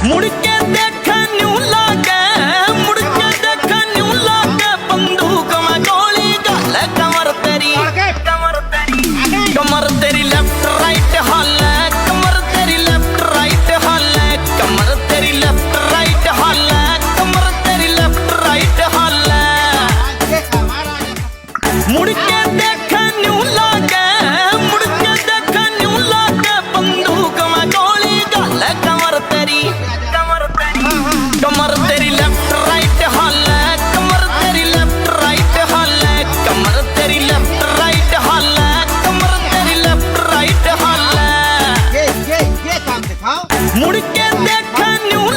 मुड़ के देख न्यू लागे, मुड़ के देख न्यू लागे, बंदूक में गोली गल कमर तेरी, कमर तेरी लेफ्ट राइट हाले, कमर तेरी लेफ्ट राइट हाले, कमर तेरी लेफ्ट राइट हाले, कमर तेरी लेफ्ट राइट हाले। मुड़ के देख न्यू लागे, मुड़ के देख न्यू लागे, बंदूक में गोली गल कमर तेरी, कमर तेरी लेफ्ट राइट हाले, कमर तेरी लेफ्ट राइट हाले, कमर तेरी लेफ्ट राइट हाले, कमर तेरी लेफ्ट राइट हाले। ये काम दिखाओ। मुड़ के देख न्यू